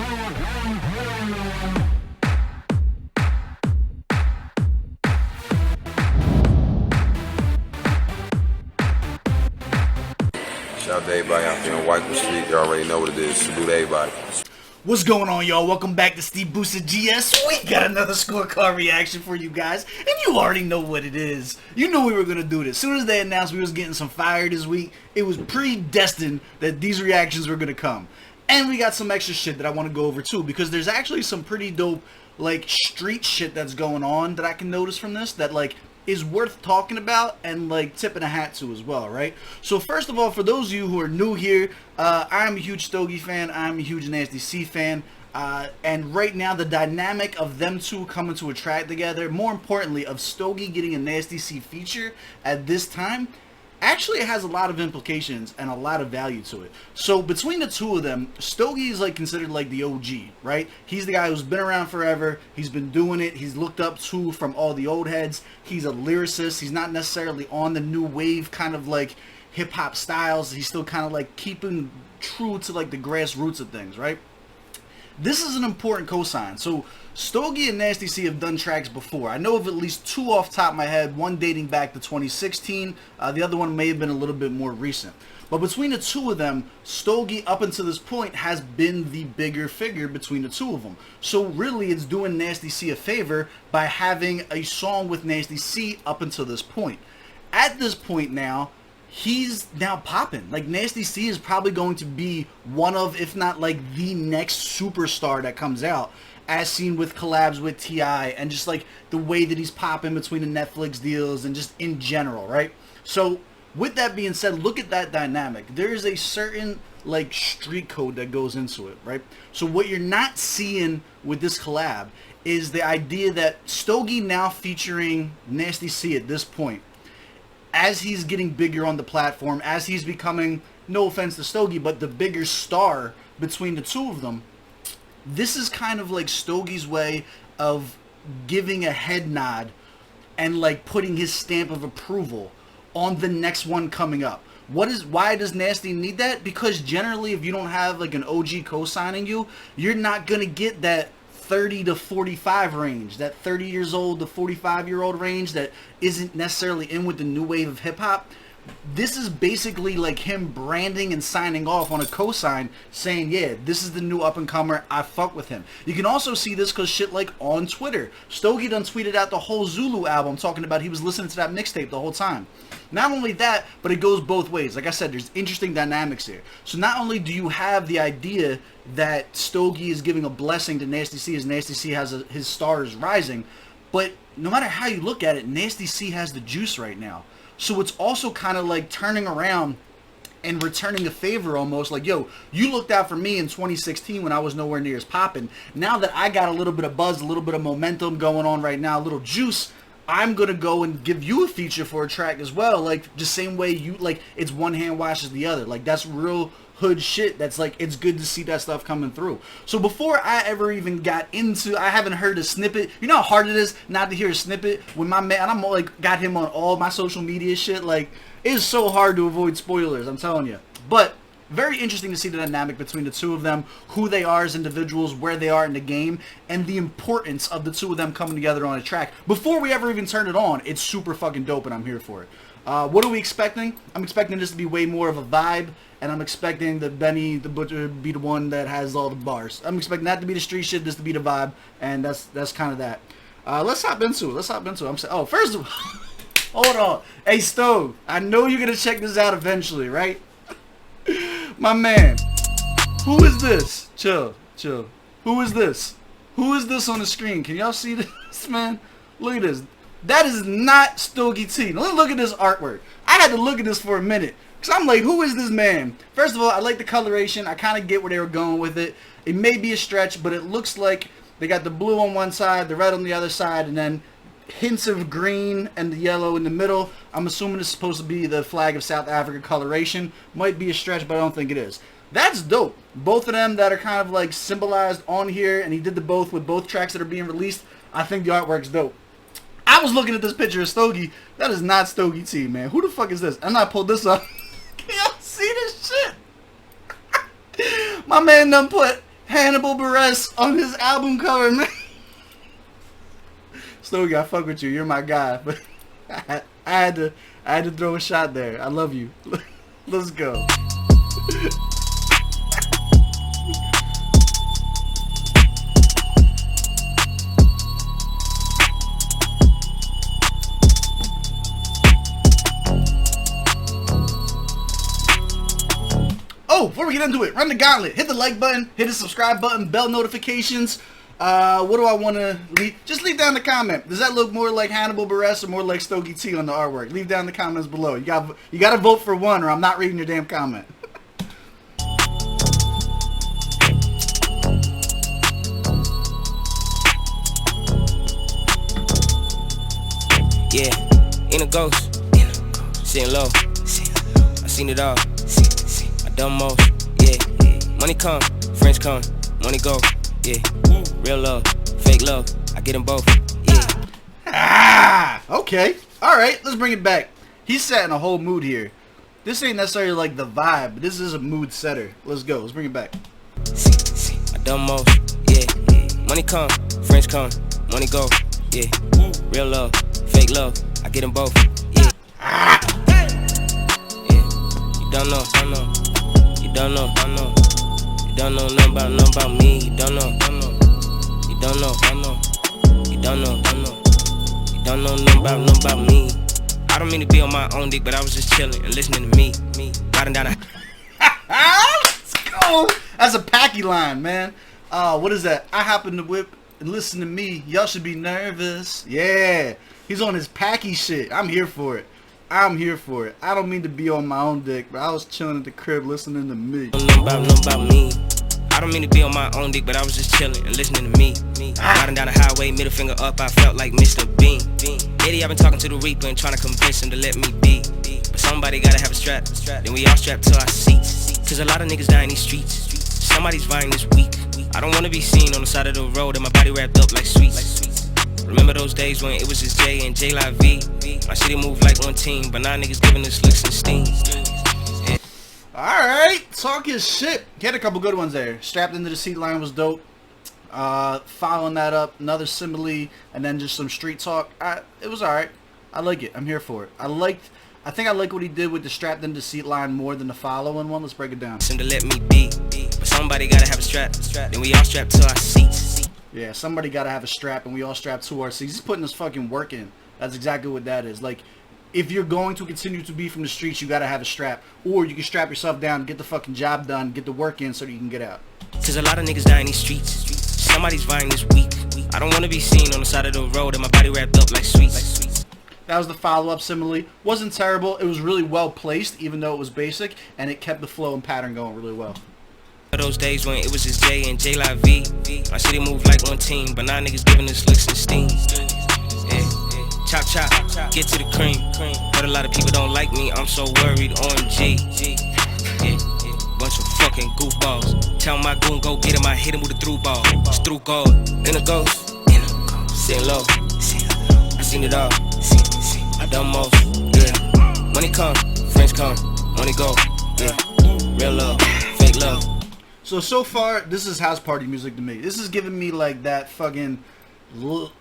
Shout out to everybody out there on White Street. You already know what it is. Salute to everybody. What's going on, y'all? Welcome back to SteveBussaGS. We got another scorecard reaction for you guys, and you already know what it is. You knew we were gonna do this. As soon as they announced we was getting some fire this week, it was predestined that these reactions were gonna come. And we got some extra shit that I want to go over too, because there's actually some pretty dope, like, street shit that's going on that I can notice from this that, like, is worth talking about and, like, tipping a hat to as well, right? So first of all, for those of you who are new here, I'm a huge Stogie fan. I'm a huge Nasty C fan. And right now, the dynamic of them two coming to a track together, more importantly, of Stogie getting a Nasty C feature at this time, actually it has a lot of implications and a lot of value to it. So between the two of them, Stogie is, like, considered like the OG, right? He's the guy who's been around forever. He's been doing it. He's looked up to from all the old heads. He's a lyricist. He's not necessarily on the new wave kind of like hip hop styles. He's still kind of like keeping true to like the grassroots of things, right? This is an important cosign. So Stogie and Nasty C have done tracks before. I know of at least two off the top of my head, one dating back to 2016. The other one may have been a little bit more recent. But between the two of them, Stogie up until this point has been the bigger figure between the two of them. So really it's doing Nasty C a favor by having a song with Nasty C up until this point. At this point now, he's now popping. Like, Nasty C is probably going to be one of, if not like the next superstar that comes out, as seen with collabs with T.I. and just like the way that he's popping between the Netflix deals and just in general, right? So with that being said, look at that dynamic. There is a certain like street code that goes into it, right? So what you're not seeing with this collab is the idea that Stogie now featuring Nasty C at this point, as he's getting bigger on the platform, as he's becoming, no offense to Stogie, but the bigger star between the two of them, this is kind of like Stogie's way of giving a head nod and like putting his stamp of approval on the next one coming up. Why does Nasty need that? Because generally if you don't have like an OG co-signing you, you're not going to get that 30 to 45 range, that 30 years old to 45-year-old range that isn't necessarily in with the new wave of hip-hop. This is basically like him branding and signing off on a cosign saying, yeah, this is the new up-and-comer, I fuck with him. You can also see this because shit like on Twitter. Stogie done tweeted out the whole Zulu album talking about he was listening to that mixtape the whole time. Not only that, but it goes both ways. Like I said, there's interesting dynamics here. So not only do you have the idea that Stogie is giving a blessing to Nasty C as Nasty C has his star is rising, but no matter how you look at it, Nasty C has the juice right now. So it's also kind of like turning around and returning a favor almost. Like, yo, you looked out for me in 2016 when I was nowhere near as popping. Now that I got a little bit of buzz, a little bit of momentum going on right now, a little juice, I'm going to go and give you a feature for a track as well. Like, the same way you, like, it's one hand washes the other. Like, that's real hood shit. That's like, it's good to see that stuff coming through. So before I ever even got into, I haven't heard a snippet. You know how hard it is not to hear a snippet when my man, I'm like, got him on all my social media shit. Like, it's so hard to avoid spoilers, I'm telling you. But very interesting to see the dynamic between the two of them, who they are as individuals, where they are in the game, and the importance of the two of them coming together on a track. Before we ever even turn it on, it's super fucking dope and I'm here for it. What are we expecting? I'm expecting this to be way more of a vibe, and I'm expecting the Benny the Butcher to be the one that has all the bars. I'm expecting that to be the street shit, this to be the vibe, and that's kind of that. Let's hop into it. I'm saying, oh, first of all, hold on. Hey, Stove, I know you're going to check this out eventually, right? My man, who is this? Chill. Who is this? Who is this on the screen? Can y'all see this, man? Look at this. That is not Stogie T. Now, look at this artwork. I had to look at this for a minute, because I'm like, who is this man? First of all, I like the coloration. I kind of get where they were going with it. It may be a stretch, but it looks like they got the blue on one side, the red on the other side, and then hints of green and the yellow in the middle. I'm assuming it's supposed to be the flag of South Africa coloration. Might be a stretch, but I don't think it is. That's dope. Both of them that are kind of like symbolized on here, and he did the both with both tracks that are being released. I think the artwork's dope. I was looking at this picture of Stogie. That is not Stogie T, man. Who the fuck is this? I'm not pulled this up. Can y'all see this shit? My man done put Hannibal Buress on his album cover, man. Stogie, I fuck with you. You're my guy, but I had to throw a shot there. I love you. Let's go. Oh, before we get into it, run the gauntlet. Hit the like button, hit the subscribe button, bell notifications. What do I want to leave? Just leave down the comment. Does that look more like Hannibal Buress or more like Stogie T on the artwork? Leave down the comments below. You got to vote for one, or I'm not reading your damn comment. Yeah, in a ghost, sitting low. I seen it all. I done most. Yeah, money come, friends come, money go. Yeah, real love, fake love. I get them both. Yeah. Ah, okay. All right, let's bring it back. He's setting a whole mood here. This ain't necessarily like the vibe, but this is a mood setter. Let's go. Let's bring it back. I done most. Yeah, money come, friends come, money go. Yeah, real love, fake love. I get them both. Yeah. Yeah. You don't know. You don't know. You don't know nothing about me. You don't know. You don't know. You don't know. You don't know nothing about me. I don't mean to be on my own dick, but I was just chilling and listening to me. Riding down a. Let's go. That's a Packy line, man. What is that? I happen to whip and listen to me. Y'all should be nervous. Yeah. He's on his Packy shit. I'm here for it. I don't mean to be on my own dick, but I was chilling at the crib listening to me. Nothing about me. I don't mean to be on my own dick, but I was just chilling and listening to me. Riding down the highway, middle finger up, I felt like Mr. Bean. Lately I've been talking to the Reaper and trying to convince him to let me be. But somebody gotta have a strap, then we all strapped to our seats. Cause a lot of niggas die in these streets. Somebody's vying this week. I don't wanna be seen on the side of the road and my body wrapped up like sweets. Remember those days when it was just J and J Live V? My city moved like one team, but now niggas giving us looks and steam. Yeah. Alright, talk his shit. He had a couple good ones there. Strapped into the seat line was dope. Following that up, another simile, and then just some street talk. It was alright. I like it. I'm here for it. I think I like what he did with the strapped into the seat line more than the following one. Let's break it down. To let me be, but somebody gotta have a strap, then we all strapped to our seats. Yeah, somebody gotta have a strap, and we all strapped to our seats. He's putting his fucking work in. That's exactly what that is. Like, if you're going to continue to be from the streets, you gotta have a strap. Or you can strap yourself down, get the fucking job done, get the work in so that you can get out. Cause a lot of niggas die in these streets. Somebody's vying this week. I don't wanna be seen on the side of the road and my body wrapped up like sweets. That was the follow-up simile. Wasn't terrible. It was really well placed, even though it was basic, and it kept the flow and pattern going really well. Those days when it was just J and J Live V. My city moved like one team, but now niggas giving us looks and steam. Yeah. Chop chop, get to the cream. But a lot of people don't like me, I'm so worried, OMG. Yeah. Bunch of fucking goofballs. Tell my goon go get him, I hit him with a through ball. It's through gold, in a ghost, sitting low. I seen it all, I done most. Yeah. Money come, friends come, money go. Yeah. Real love, fake love. So far, this is house party music to me. This is giving me like that fucking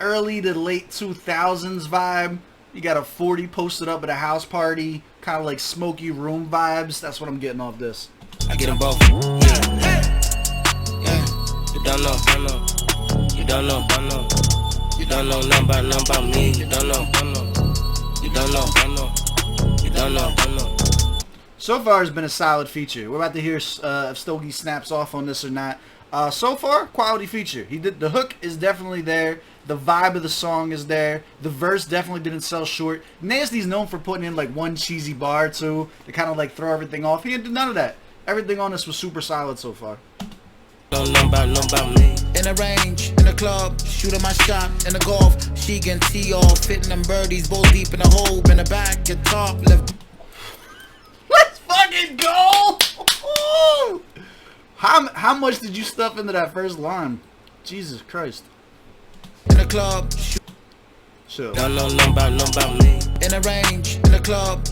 early to late 2000s vibe. You got a 40 posted up at a house party, kind of like smoky room vibes. That's what I'm getting off this. I get them both. Yeah. You don't know. You don't know. You don't know nothing about me. You don't know. You don't know. You don't know. So far, it's been a solid feature. We're about to hear if Stogie snaps off on this or not. So far, quality feature. The hook is definitely there. The vibe of the song is there. The verse definitely didn't sell short. Nasty's known for putting in like one cheesy bar or two to kind of like throw everything off. He didn't do none of that. Everything on this was super solid so far. Don't know about me. In the range, in the club, shooting my shot in the golf. She can tee off, hitting them birdies, balls deep in the hole, in the back, get top, left. Let's fucking go! How much did you stuff into that first line? Jesus Christ. In the club, Chill. Don't know nothing about me. in the range, in the club.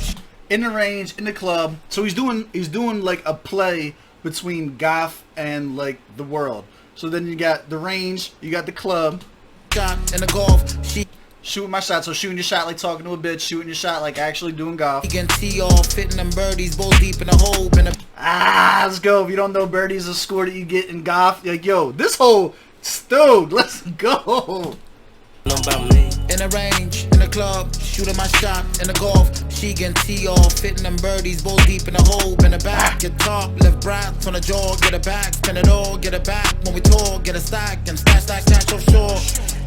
In the range, in the club. So he's doing like a play between goth and like the world. So then you got the range, you got the club. Shot in the golf, she Shooting my shot, so shooting your shot like talking to a bitch, shooting your shot like actually doing golf. can tee off, hitting them birdies, both deep in the hole, in the Let's go. If you don't know birdie's a score that you get in golf, like, yo, this whole stowed. Let's go. Know about me. in the range, in the club, shooting my shot in the golf. She can tee off, hitting them birdies, both deep in the hole, in the back. Get top, left right, on the jaw, get it back, spin it all, get it back. When we talk, get a stack, and stash offshore.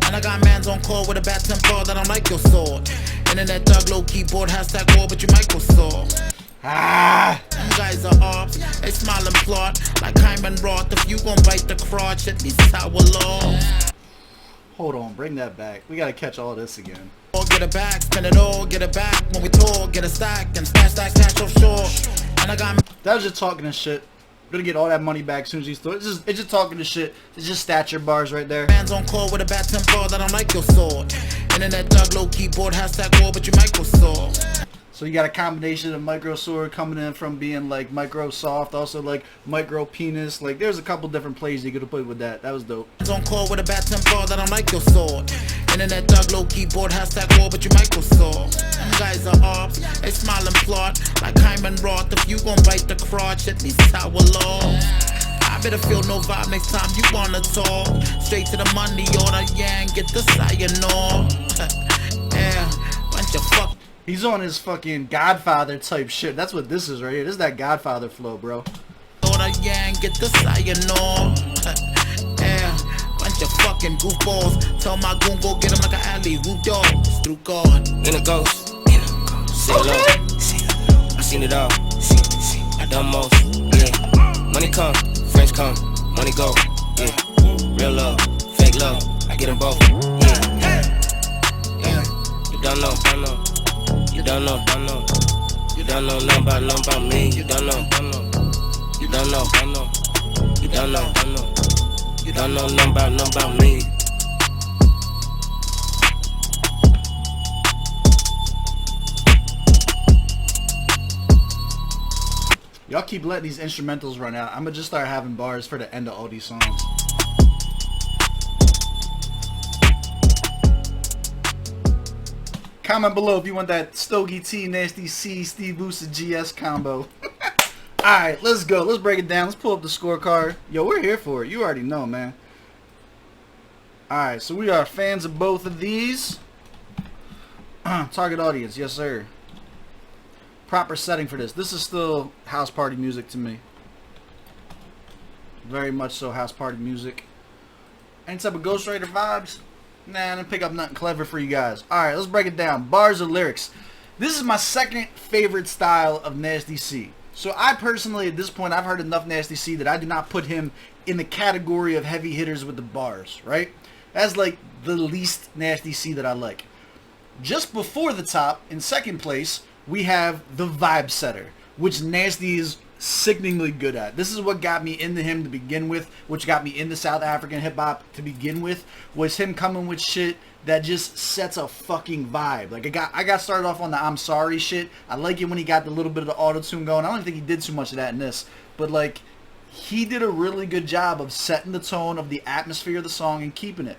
And I got mans on call with a bad temper that don't like your sword. Internet dog, low keyboard, hashtag war, but you Microsoft. Them guys are ops, they smile and plot like Hyman Roth. If you gon' bite the crotch, at least I will love. Hold on, bring that back. We gotta catch all this again. Get it back, spin it all, get it back. When we talk, get a stack, and stash offshore. And I got That was just talking to shit. Gonna get all that money back as soon as he's through. It's just talking to shit. It's just stature bars right there. mans on call with a bad temper that don't like your sword. Internet dog, low keyboard, hashtag war, but you Microsoft. So you got a combination of micro sword coming in from being like Microsoft, also like micro penis. Like there's a couple different plays you could have played with that. That was dope. On call with a bad temper that don't like your sword. Internet dog, low keyboard, hashtag war, but you Microsoft. Them guys are ops, they smile and plot like Hyman Roth. If you gon' bite the crotch, at least I will love. I better feel no vibe next time you wanna talk. Straight to the money order, yeah, and get the sayonara. Yeah, bunch of fuck. He's on his fucking Godfather type shit. That's what this is right here. This is that Godfather flow, bro. Order, yeah, and get the sayonara. Yeah, bunch of fucking goofballs. Tell my goon go get him like an alley hoop dog. Through God. In a ghost. Say low. I seen it all. I done most. Yeah. Money come, friends come, money go. Yeah. Real love, fake love. I get them both. Yeah. Yeah. You don't know. You don't know. You don't know nothing about me. You don't know. You don't know. You don't know. You don't know nothing about me. Y'all keep letting these instrumentals run out. I'm gonna just start having bars for the end of all these songs. Comment below if you want that Stogie T Nasty C SteveBussaGS combo. Alright, let's go. Let's break it down. Let's pull up the scorecard. Yo, we're here for it. You already know, man. Alright, so we are fans of both of these. Target audience, yes sir. Proper setting for this. This is still house party music to me. Very much so house party music. Any type of Ghostwriter vibes? Nah, I didn't pick up nothing clever for you guys. Alright, let's break it down. Bars or lyrics. This is my second favorite style of Nasty C. So I personally, at this point, I've heard enough Nasty C that I do not put him in the category of heavy hitters with the bars, right? That's like the least Nasty C that I like. Just before the top, in second place, we have the vibe setter, which Nasty is sickeningly good at. This is what got me into him to begin with, which got me into South African hip-hop to begin with, was him coming with shit that just sets a fucking vibe. Like, I got started off on the I'm Sorry shit. I like it when he got the little bit of the auto-tune going. I don't think he did too much of that in this, but like, he did a really good job of setting the tone of the atmosphere of the song and keeping it.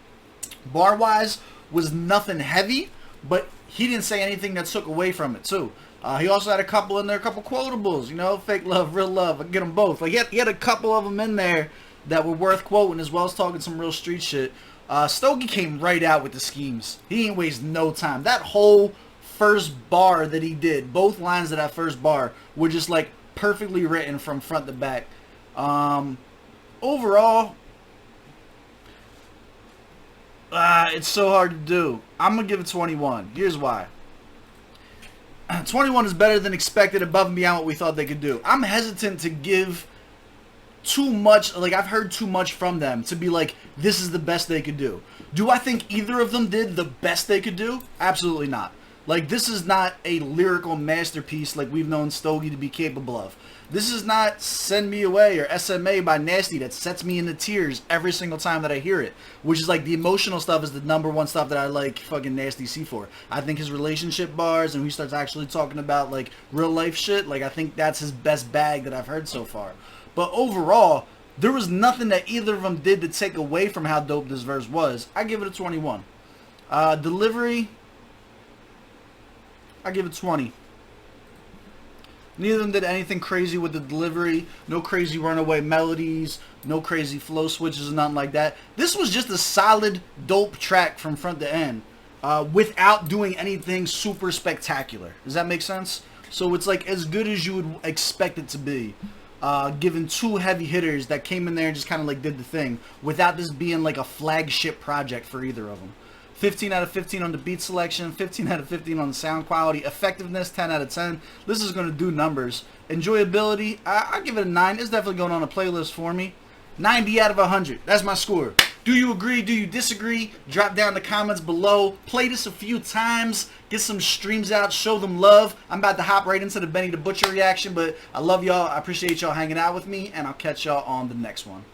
Bar-wise, was nothing heavy, but he didn't say anything that took away from it, too. He also had a couple in there, a couple quotables, you know, fake love, real love. I get them both. Like, he had a couple of them in there that were worth quoting, as well as talking some real street shit. Stogie came right out with the schemes. He ain't waste no time. That whole first bar that he did, both lines of that first bar, were just, like, perfectly written from front to back. Overall, it's so hard to do. I'm going to give it 21. Here's why. 21 is better than expected, above and beyond what we thought they could do. I'm hesitant to give too much, like I've heard too much from them to be like, this is the best they could do. Do I think either of them did the best they could do? Absolutely not. Like, this is not a lyrical masterpiece like we've known Stogie to be capable of. This is not Send Me Away or SMA by Nasty that sets me into tears every single time that I hear it. Which is like, the emotional stuff is the #1 stuff that I like fucking Nasty C for. I think his relationship bars and he starts actually talking about like real life shit, like I think that's his best bag that I've heard so far. But overall, there was nothing that either of them did to take away from how dope this verse was. I give it a 21. Delivery, I give it 20. Neither of them did anything crazy with the delivery. No crazy runaway melodies. No crazy flow switches or nothing like that. This was just a solid, dope track from front to end. Without doing anything super spectacular. Does that make sense? So it's like as good as you would expect it to be. Given two heavy hitters that came in there and just kind of like did the thing. Without this being like a flagship project for either of them. 15 out of 15 on the beat selection, 15 out of 15 on the sound quality, effectiveness 10 out of 10. This is going to do numbers. Enjoyability, I give it a 9. It's definitely going on a playlist for me. 90 out of 100. That's my score. Do you agree? Do you disagree? Drop down in the comments below. Play this a few times. Get some streams out. Show them love. I'm about to hop right into the Benny the Butcher reaction, but I love y'all. I appreciate y'all hanging out with me, and I'll catch y'all on the next one.